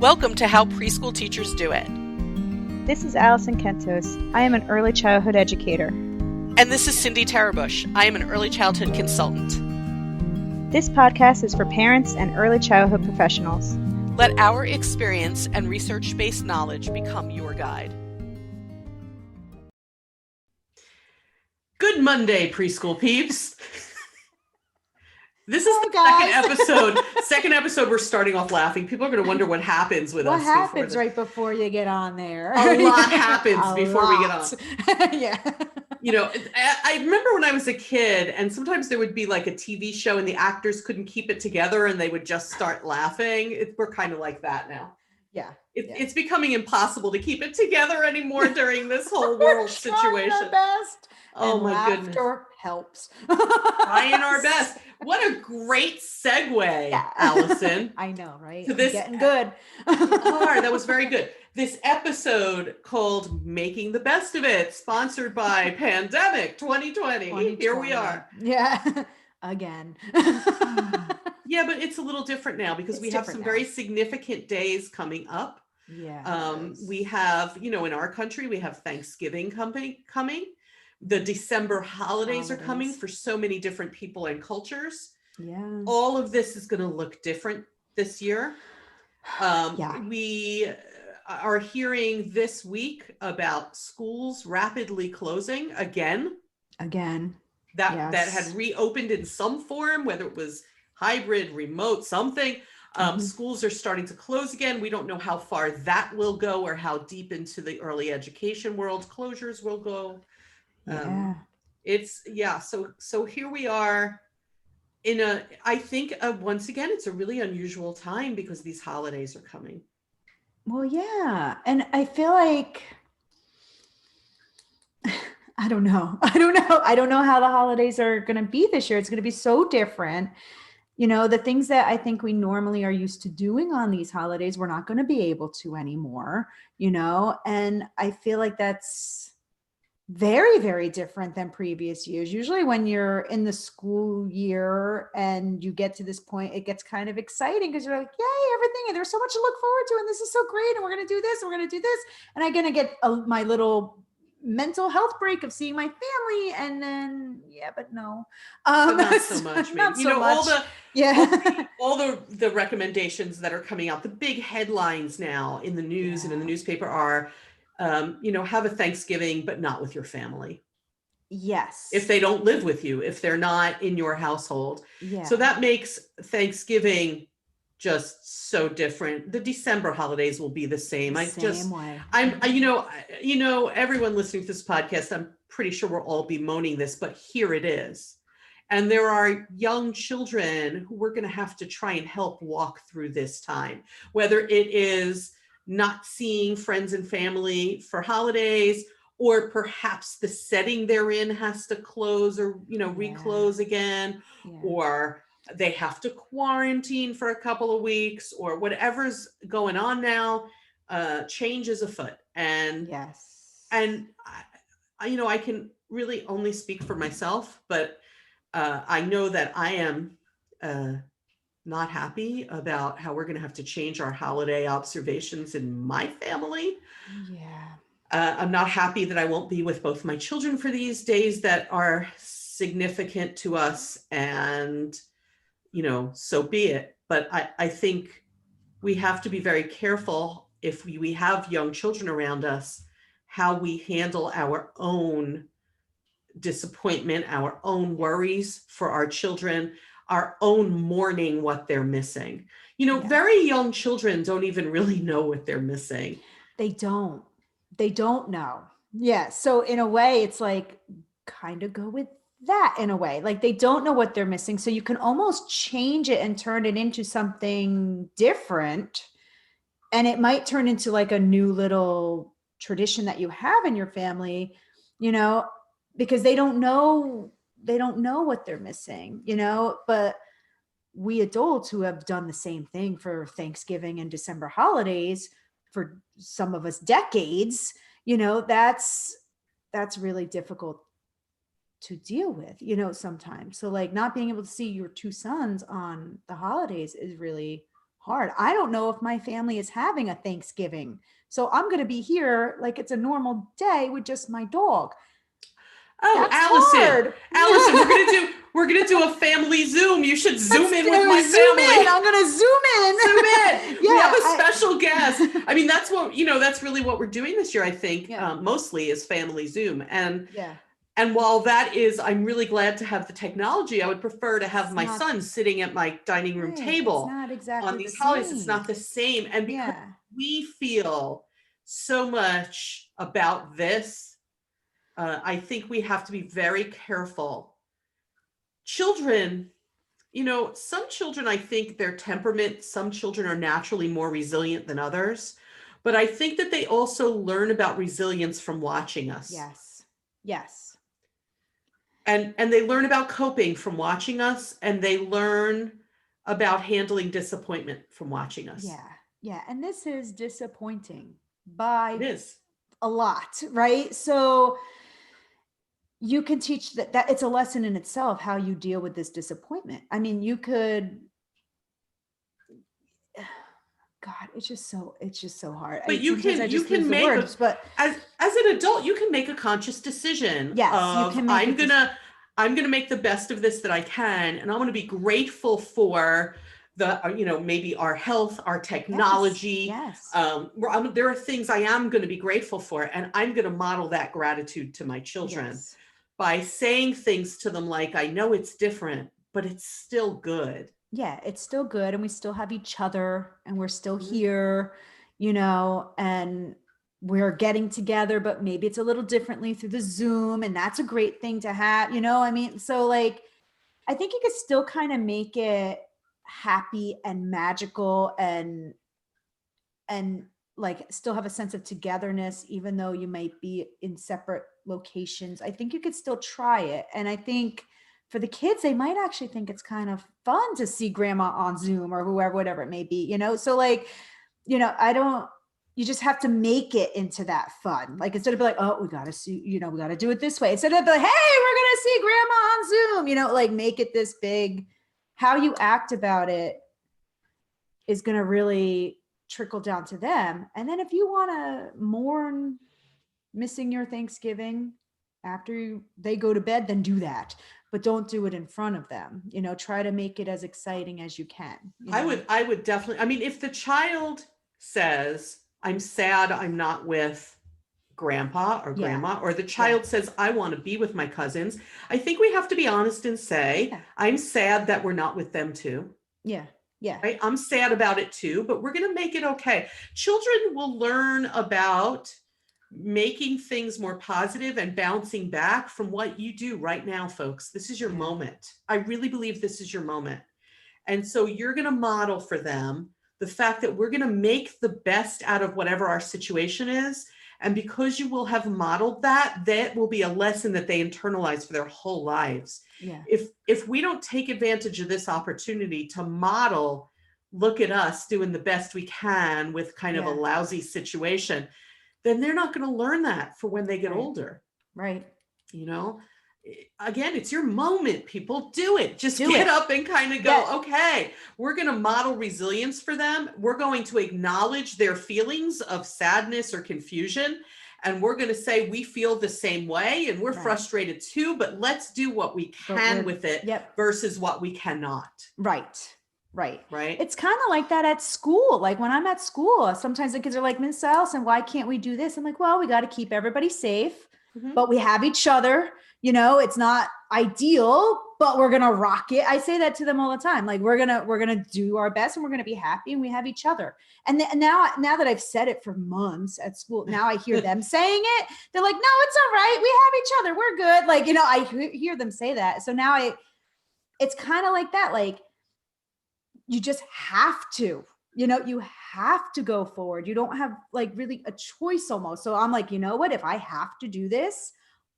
Welcome to How Preschool Teachers Do It. This is Alison Kentos. I am an early childhood educator. And this is Cindy Tarabush. I am an early childhood consultant. This podcast is for parents and early childhood professionals. Let our experience and research-based knowledge become your guide. Good Monday, preschool peeps. This is the second episode we're starting off laughing. People are going to wonder what happens with us. What happens right before you get on there? A lot happens before we get on. Yeah. You know, I remember when I was a kid and sometimes there would be like a TV show and the actors couldn't keep it together and they would just start laughing. We're kind of like that now. Yeah. It's becoming impossible to keep it together anymore during this whole world situation. Our best. Oh, my goodness. Helps. Trying our best. What a great segue, yeah. Allison. I know, right? To this, getting good. That was very good. This episode called Making the Best of It, sponsored by Pandemic 2020. Here we are. Yeah. Again. Yeah, but it's a little different now because we have some very significant days coming up. Yeah. We have, in our country, we have Thanksgiving coming. The December holidays are coming for so many different people and cultures. Yeah. All of this is going to look different this year. We are hearing this week about schools rapidly closing again. That had reopened in some form, whether it was hybrid, remote, something. Schools are starting to close again. We don't know how far that will go or how deep into the early education world closures will go. So here we are I think once again, it's a really unusual time because these holidays are coming. Well, yeah. And I feel like, I don't know how the holidays are going to be this year. It's going to be so different. The things that I think we normally are used to doing on these holidays, we're not going to be able to anymore, and I feel like that's very, very different than previous years. Usually when you're in the school year and you get to this point, it gets kind of exciting because you're like, yay, everything. And there's so much to look forward to. And this is so great. And we're going to do this. And we're going to do this. And I'm going to get my little mental health break of seeing my family. And then, but no. But not so much. Not so much. All the recommendations that are coming out, the big headlines now in the news and in the newspaper are, have a Thanksgiving, but not with your family. Yes. If they don't live with you, if they're not in your household. Yeah. So that makes Thanksgiving just so different. The December holidays will be the same. Everyone listening to this podcast, I'm pretty sure we'll all be moaning this, but here it is. And there are young children who we're going to have to try and help walk through this time, whether it is not seeing friends and family for holidays, or perhaps the setting they're in has to close or, reclose again, or they have to quarantine for a couple of weeks, or whatever's going on now. Change is afoot. And I can really only speak for myself, but I know that I am not happy about how we're going to have to change our holiday observations in my family. Yeah. I'm not happy that I won't be with both my children for these days that are significant to us, and, so be it. But I think we have to be very careful if we have young children around us, how we handle our own disappointment, our own worries for our children, our own mourning what they're missing. Very young children don't even really know what they're missing. They don't know. Yeah. So in a way, it's like kind of go with that in a way. Like they don't know what they're missing. So you can almost change it and turn it into something different. And it might turn into like a new little tradition that you have in your family, because they don't know what they're missing, but we adults who have done the same thing for Thanksgiving and December holidays for some of us decades, that's really difficult to deal with, sometimes. So like not being able to see your two sons on the holidays is really hard. I don't know if my family is having a Thanksgiving. So I'm going to be here like it's a normal day with just my dog. Oh, That's Allison, hard. Allison, we're gonna do a family Zoom. You should Zoom in with my Zoom family. in. I'm going to zoom in. Zoom in. Yeah, We have a special guest. I mean, that's what, that's really what we're doing this year, I think, Yeah. mostly is family Zoom. Yeah. And while that is, I'm really glad to have the technology, I would prefer to have It's my not- son sitting at my dining room Right, table it's not exactly on the these holidays. It's same. not the same. And because Yeah. we feel so much about this, I think we have to be very careful. Children, some children, I think their temperament, some children are naturally more resilient than others, but I think that they also learn about resilience from watching us. Yes. Yes. And they learn about coping from watching us, and they learn about handling disappointment from watching us. Yeah. Yeah. And this is disappointing It by is. a lot, right? So you can teach that it's a lesson in itself, how you deal with this disappointment. I mean, you could, God, it's just so hard. But you sometimes I can just lose the make words, but as an adult, you can make a conscious decision yes, you of can make I'm gonna make the best of this that I can, and I'm gonna be grateful for the maybe our health, our technology. Yes. There are things I am going to be grateful for, and I'm going to model that gratitude to my children. Yes. By saying things to them like, I know it's different, but it's still good. Yeah, it's still good. And we still have each other, and we're still Mhm. here, and we're getting together, but maybe it's a little differently through the Zoom. And that's a great thing to have, I mean, so like, I think you could still kind of make it happy and magical and like still have a sense of togetherness, even though you might be in separate locations. I think you could still try it. And I think for the kids, they might actually think it's kind of fun to see grandma on Zoom or whoever, whatever it may be, so like, you just have to make it into that fun. Like, instead of like, oh, we got to see, we got to do it this way. Instead of like, hey, we're going to see grandma on Zoom, like make it this big. How you act about it is going to really trickle down to them. And then if you want to mourn missing your Thanksgiving after they go to bed, then do that. But don't do it in front of them. Try to make it as exciting as you can. I would definitely, I mean, if the child says, I'm sad I'm not with grandpa or grandma, or the child says, I want to be with my cousins, I think we have to be honest and say, I'm sad that we're not with them too. Yeah. Yeah. Right? I'm sad about it too, but we're going to make it okay. Children will learn about making things more positive and bouncing back from what you do right now, folks. This is your moment. I really believe this is your moment. And so you're going to model for them the fact that we're going to make the best out of whatever our situation is. And because you will have modeled that, that will be a lesson that they internalize for their whole lives. Yeah. If we don't take advantage of this opportunity to model, look at us doing the best we can with kind of a lousy situation, then they're not going to learn that for when they get older. Right. Again, it's your moment, people. Do it. Just get up and kind of go, okay, we're going to model resilience for them. We're going to acknowledge their feelings of sadness or confusion. And we're going to say, we feel the same way and we're frustrated too, but let's do what we can with it versus what we cannot. Right. Right. Right. It's kind of like that at school. Like when I'm at school, sometimes the kids are like, Miss Alison, why can't we do this? I'm like, well, we got to keep everybody safe, but we have each other. It's not ideal, but we're going to rock it. I say that to them all the time. Like we're going to do our best and we're going to be happy and we have each other. And now that I've said it for months at school, now I hear them saying it. They're like, no, it's all right. We have each other. We're good. Like, I hear them say that. So now it's kind of like that. Like you just have to, you have to go forward. You don't have like really a choice almost. So I'm like, you know what, if I have to do this,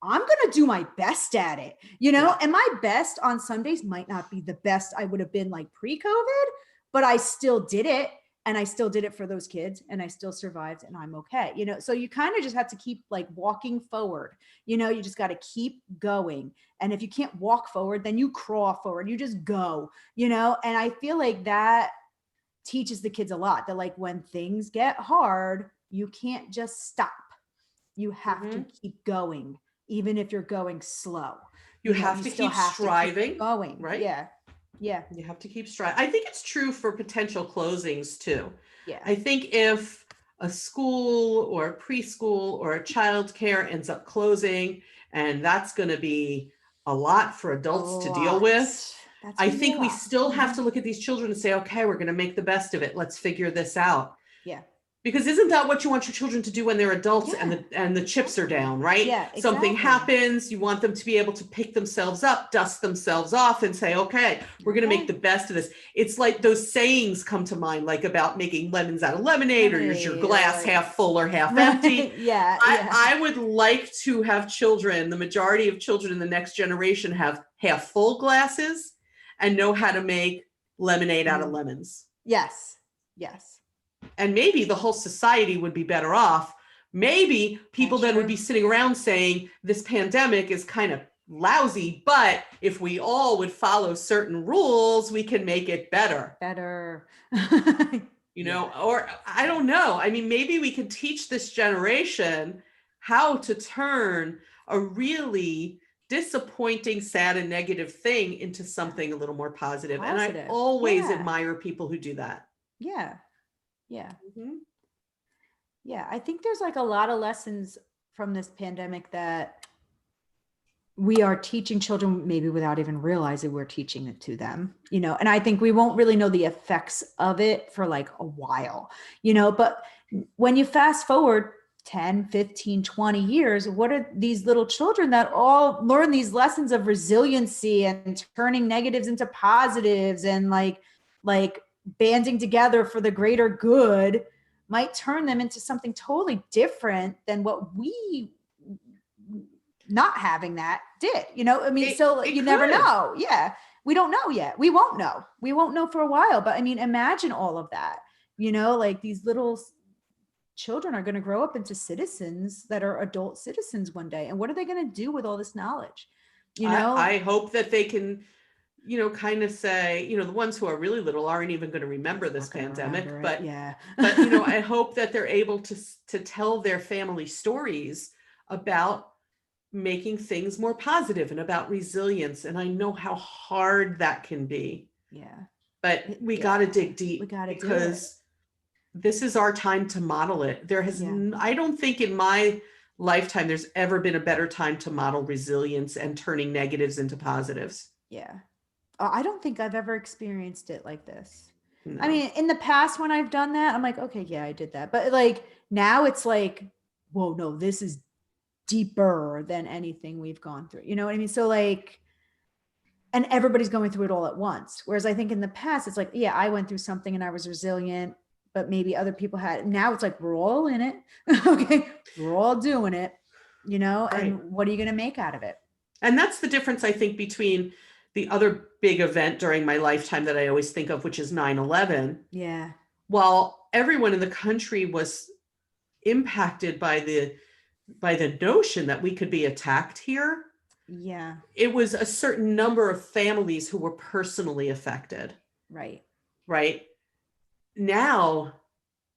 I'm going to do my best at it, and my best on some days might not be the best I would have been like pre-COVID, but I still did it. And I still did it for those kids and I still survived and I'm okay. So you kind of just have to keep like walking forward, you just got to keep going. And if you can't walk forward, then you crawl forward, you just go, and I feel like that teaches the kids a lot that like when things get hard, you can't just stop. You have to keep going, even if you're going slow. You have to still keep have to keep striving, going. right? Yeah. Yeah. You have to keep striving. I think it's true for potential closings too. Yeah. I think if a school or a preschool or a childcare ends up closing, and that's going to be a lot for adults to deal with, I think we still have to look at these children and say, okay, we're going to make the best of it. Let's figure this out. Yeah. Because isn't that what you want your children to do when they're adults Yeah, and the chips are down, right? Yeah, Something exactly. happens, you want them to be able to pick themselves up, dust themselves off and say, okay, we're going to make the best of this. It's like those sayings come to mind, like about making lemons out of lemonade, or is your glass half full or half empty? Yeah. I would like to have children, the majority of children in the next generation have half full glasses and know how to make lemonade out of lemons. Yes. Yes. And maybe the whole society would be better off. Maybe people then would be sitting around saying this pandemic is kind of lousy, but if we all would follow certain rules, we can make it better. You know, or I don't know. I mean, maybe we could teach this generation how to turn a really disappointing, sad, and negative thing into something a little more positive. And I always admire people who do that. Yeah. Yeah. Yeah. I think there's like a lot of lessons from this pandemic that we are teaching children, maybe without even realizing we're teaching it to them, you know, and I think we won't really know the effects of it for like a while, you know, but when you fast forward 10, 15, 20 years, what are these little children that all learn these lessons of resiliency and turning negatives into positives and like banding together for the greater good might turn them into something totally different than what we not having that did, you know? I mean, you never know. Yeah. We don't know yet. We won't know for a while, but I mean, imagine all of that, you know, like these little children are going to grow up into citizens that are adult citizens one day. And what are they going to do with all this knowledge? You know, I hope that they can, you know, kind of say, you know, the ones who are really little aren't even going to remember this pandemic, but but you know, I hope that they're able to tell their family stories about making things more positive and about resilience. And I know how hard that can be. Yeah. But we got to dig deep. We got to because this is our time to model it. There has, I don't think in my lifetime there's ever been a better time to model resilience and turning negatives into positives. Yeah. I don't think I've ever experienced it like this. No. I mean, in the past when I've done that, I'm like, okay, yeah, I did that. But like now it's like, whoa, no, this is deeper than anything we've gone through. You know what I mean? So like, and everybody's going through it all at once. Whereas I think in the past, it's like, yeah, I went through something and I was resilient, but maybe other people had. Now it's like, we're all in it. Okay. We're all doing it, you know, and what are you going to make out of it? And that's the difference, I think, between the other big event during my lifetime that I always think of, which is 9/11. Yeah. While everyone in the country was impacted by the notion that we could be attacked here. Yeah. It was a certain number of families who were personally affected. Right. Right. Now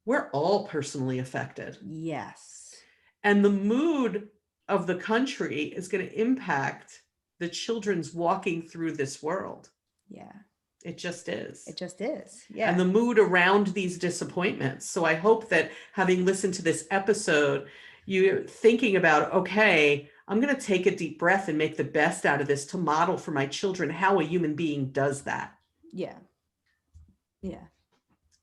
we're all personally affected. Yes. And the mood of the country is going to impact the children's walking through this world. Yeah. It just is. It just is. Yeah. And the mood around these disappointments. So I hope that having listened to this episode, you're thinking about, okay, I'm going to take a deep breath and make the best out of this to model for my children how a human being does that. Yeah. Yeah.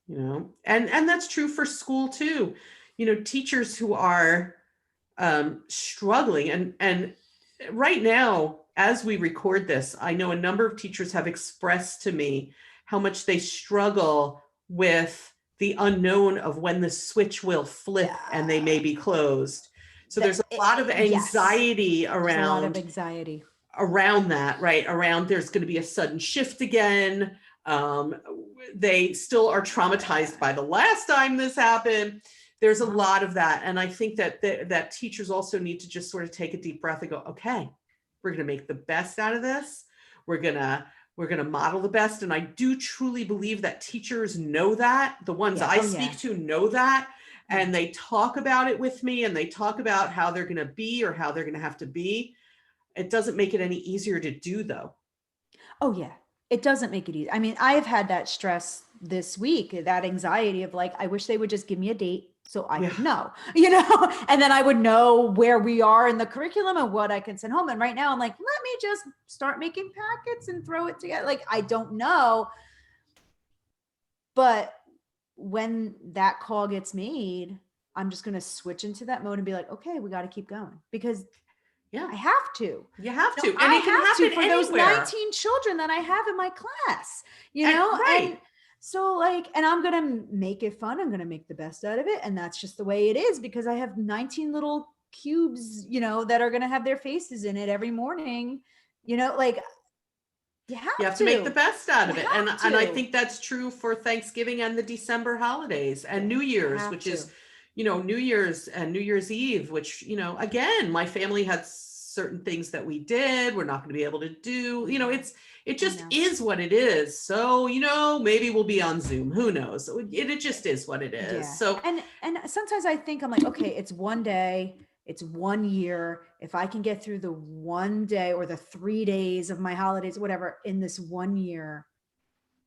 You know, and that's true for school too. You know, teachers who are struggling and right now, as we record this, I know a number of teachers have expressed to me how much they struggle with the unknown of when the switch will flip and they may be closed. So there's a lot of anxiety around that, right? Around there's going to be a sudden shift again. They still are traumatized by the last time this happened. There's a lot of that. And I think that teachers also need to just sort of take a deep breath and go, okay, we're going to make the best out of this. We're going to We're going to model the best. And I do truly believe that teachers know that. The ones I speak to know that. And they talk about it with me, and they talk about how they're going to be or how they're going to have to be. It doesn't make it any easier to do, though. Oh yeah, it doesn't make it easy. I mean, I've had that stress this week, that anxiety of like, I wish they would just give me a date so I would know, and then I would know where we are in the curriculum and what I can send home. And right now I'm like, let me just start making packets and throw it together. Like, I don't know. But when that call gets made, I'm just going to switch into that mode and be like, okay, we got to keep going, because I have to. You have to. And I it can have happen to for anywhere. those 19 children that I have in my class, And so like, and I'm going to make it fun. I'm going to make the best out of it. And that's just the way it is, because I have 19 little cubes, that are going to have their faces in it every morning, like you have to make the best out of it. And I think that's true for Thanksgiving and the December holidays and New Year's, which is, New Year's and New Year's Eve, which, again, my family had certain things that we did, we're not going to be able to do, it just is what it is. So, maybe we'll be on Zoom, who knows? It just is what it is. Yeah. So, and sometimes I think I'm like, okay, it's one day, it's 1 year. If I can get through the 1 day or the 3 days of my holidays, whatever, in this 1 year,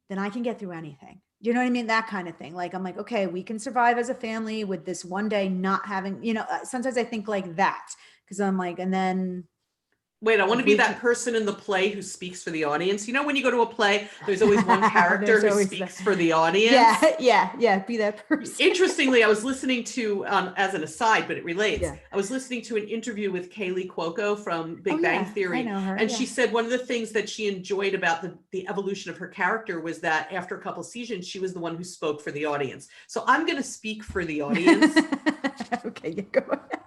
then I can get through anything. You know what I mean? That kind of thing. Like, I'm like, okay, we can survive as a family with this 1 day not having, sometimes I think like that, because I'm like, and then. Wait, I want to be that person in the play who speaks for the audience. When you go to a play, there's always one character who speaks for the audience. Yeah. Be that person. Interestingly, I was listening to, as an aside, but it relates. Yeah. I was listening to an interview with Kaylee Cuoco from Big Bang Theory. I know her, and she said one of the things that she enjoyed about the evolution of her character was that after a couple seasons, she was the one who spoke for the audience. So I'm going to speak for the audience. Okay, you go ahead.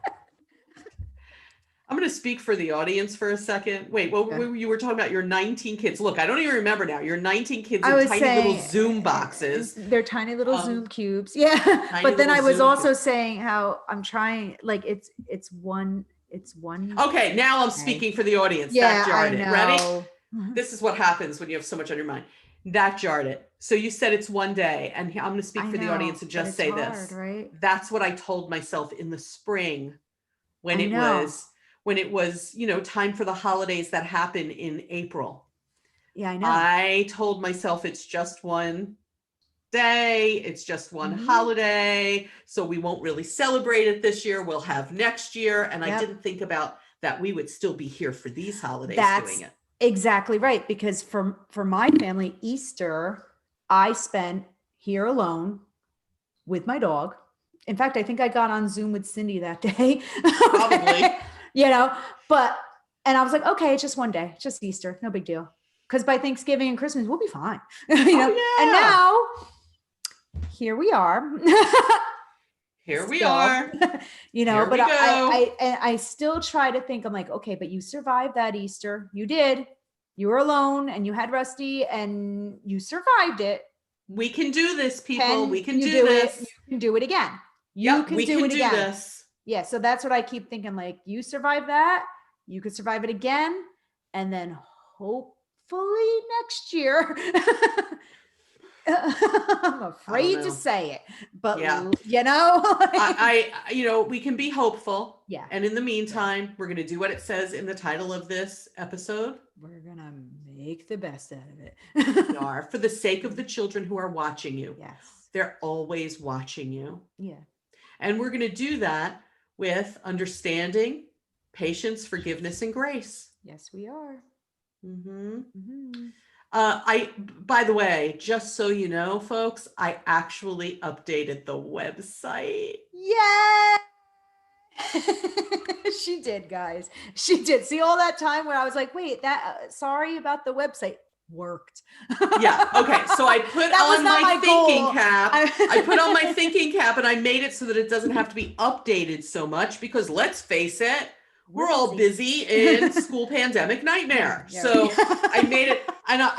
I'm going to speak for the audience for a second. Wait, you were talking about your 19 kids. Look, I don't even remember now. Your 19 kids in tiny little Zoom boxes. They're tiny little Zoom cubes. Yeah. But then I was also saying how I'm trying, like it's one. Okay. Now I'm speaking for the audience. Yeah, that jarred I know. It. Ready? This is what happens when you have so much on your mind. That jarred it. So you said it's 1 day, and I'm going to speak for the audience and just say this. Right? That's what I told myself in the spring when it was, time for the holidays that happen in April. Yeah, I know. I told myself it's just 1 day. It's just one holiday. So we won't really celebrate it this year. We'll have next year. And I didn't think about that we would still be here for these holidays doing it. Exactly right. Because for my family, Easter, I spent here alone with my dog. In fact, I think I got on Zoom with Cindy that day. Probably. And I was like, okay, it's just 1 day, it's just Easter, no big deal. Because by Thanksgiving and Christmas, we'll be fine. And now here we are. Here we are. But I still try to think, I'm like, okay, but you survived that Easter. You did. You were alone and you had Rusty and you survived it. We can do this, people. We can do this. You can do it again. You can do it again. This. Yeah. So that's what I keep thinking. Like, you survived that. You could survive it again. And then hopefully next year. I'm afraid to say it, but we can be hopeful. Yeah. And in the meantime, we're going to do what it says in the title of this episode. We're going to make the best out of it. We are, for the sake of the children who are watching you. Yes. They're always watching you. Yeah. And we're going to do that with understanding, patience, forgiveness, and grace. Yes, we are. By the way, just so you know, folks, I actually updated the website. Yeah. She did, guys. She did. See, all that time when I was like, wait, sorry about the website, worked. Yeah. Okay. So I put on my thinking cap. I put on my thinking cap and I made it so that it doesn't have to be updated so much, because let's face it, we're all busy in school pandemic nightmare. Yeah. So I made it.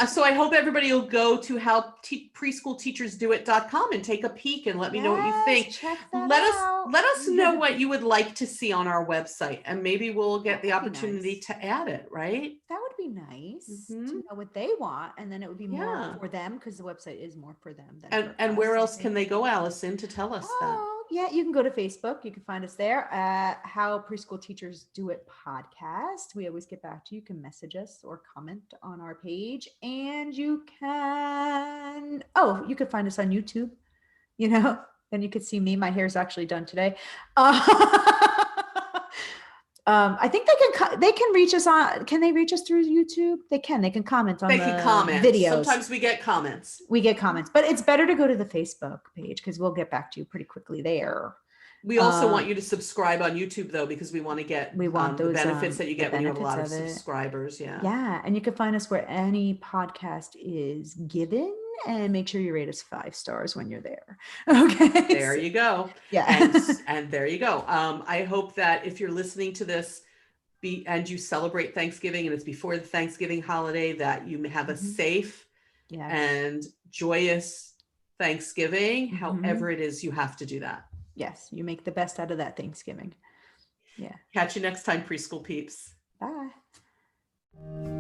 So I hope everybody will go to howpreschoolteachersdoit.com and take a peek and let me know what you think. Check that let us know what you would like to see on our website, and maybe we'll get the opportunity to add it, right? That would would be nice Mhm. to know what they want. And then it would be more Yeah. for them, because the website is more for them than for And us, where I else can think. they go, Allison, to tell us that? Oh, yeah. You can go to Facebook. You can find us there at How Preschool Teachers Do It podcast. We always get back to you. You can message us or comment on our page. And you can find us on YouTube, and you could see me. My hair's actually done today. I think they can reach us on. Can they reach us through YouTube? They can. They can comment on They the can comment. videos. Sometimes we get comments. We get comments, but it's better to go to the Facebook page, because we'll get back to you pretty quickly there. We also want you to subscribe on YouTube, though, because we want to get We want the those benefits that you get when you have a lot of benefits of it. subscribers. Yeah. Yeah, and you can find us where any podcast is given, and make sure you rate us 5 stars when you're there. Okay. There you go. Yeah. And there you go. I hope that if you're listening to this and you celebrate Thanksgiving and it's before the Thanksgiving holiday, that you have a safe and joyous Thanksgiving, however it is you have to do that. Yes, you make the best out of that Thanksgiving. Yeah. Catch you next time, preschool peeps. Bye.